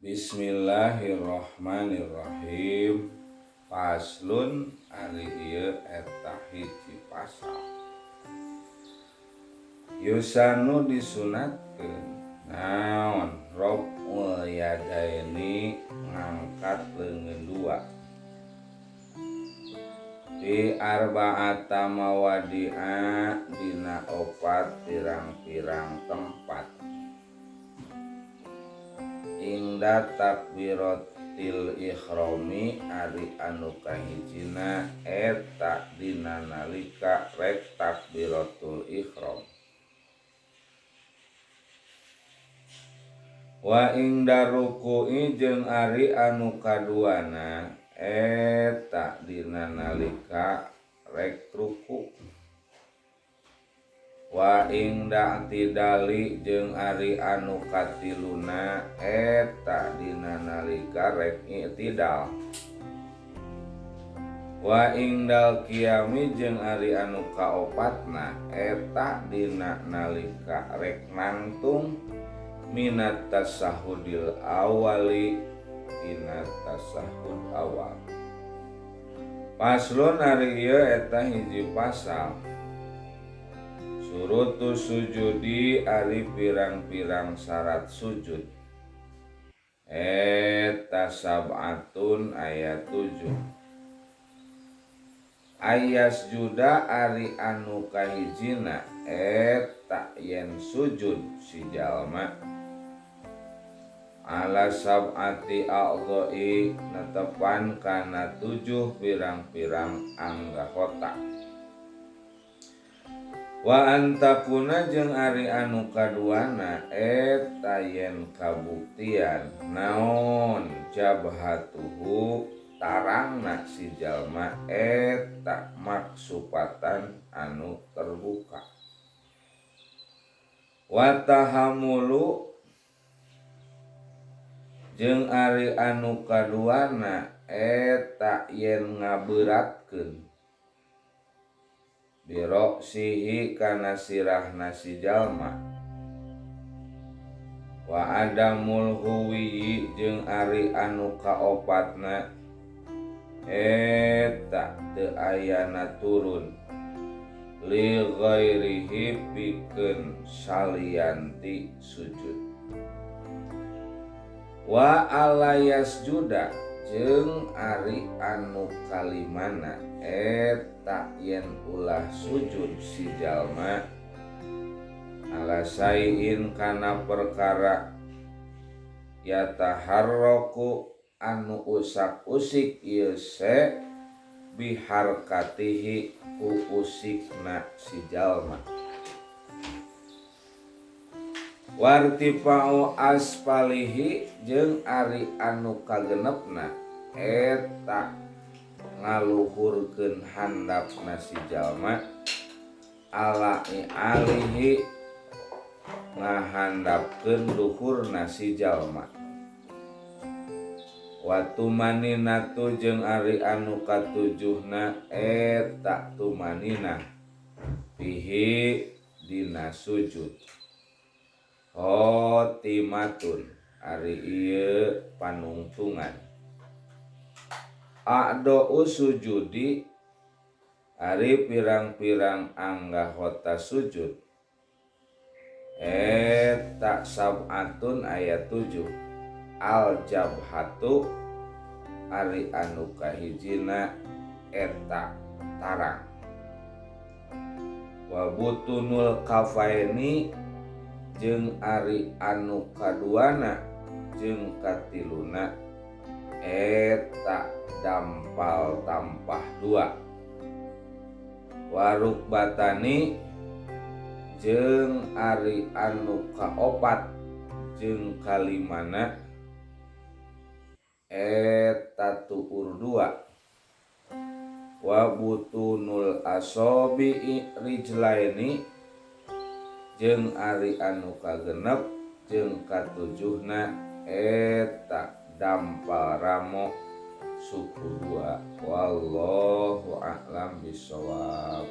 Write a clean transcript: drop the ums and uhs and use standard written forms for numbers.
Bismillahirrahmanirrahim. Paslun ari ieu eta hiji pasal. Yusanu disunatkeun naon raf'ul yadaini ngangkat leungeun dua di arba'ata mawadi'a dina opat pirang-pirang tempat ingda takbiratil ikhrami ari anu kahijina eta dina nalika rek takbiratul ikhram wa ingda ruku'i jeung ari anu kaduana eta dina nalika rek ruku wa ingda tidali jeung ari anu katiluna eta dina nalika rek i'tidal wa ingdal qiyami jeung ari anu kaopatna eta dina nalika rek nangtung minat tasahudil awali dina tasahud awal. Paslun ari ieu eta hiji pasal. Surutu sujudi ari pirang-pirang syarat sujud. Eta sab'atun ayat 7. Ayas juda ari anu kahijina eta yen sujud si jalma ala sab'ati a'dha'i netepan kana 7 pirang-pirang anggota. Wa antakuna jeung ari anu kaduana eta yen kabuktian naon jabhatuhu tarangna si jalma eta maksupatan anu terbuka. Wa tahammulu jeung ari anu kaduana eta yen ngabeuratkeun biroksihi kana sirahna si jalma wa adamul huwi jeung ari anu kaopatna eta teu ayana turun li ghairihi pikeun salianti sujud wa alayas juda jeung ari anu kalimana eta yen ulah sujud si jalma ala sayin kana perkara yataharraku anu usak-usik ieu se biharkatihi ku usikna si jalma wartifa'u aspalihi jeung ari anu kagenepna eta ngaluhurkeun handapna si jalma ala alihi ngahandapkeun luhurna si jalma wa tumaninatu jeung ari anu katujuhna eta tumaninah fihi dina sujud khotimatun ari ieu panungtungan a'da'u sujudi ari pirang-pirang anggota sujud eta sab'atun ayat 7 al jabhatu ari anu kahijina eta tarang wa butunul kafaini jeung ari anu kaduana jeung katiluna eta dampal tampah 2 waruk batani jeung ari anu kaopat jeung kalimana eta tuur 2 wa butunul asobi rijlaini jeung ari anu kagenep jeung katujuhna eta dampal ramo suku 2 wallahu a'lam bishawab.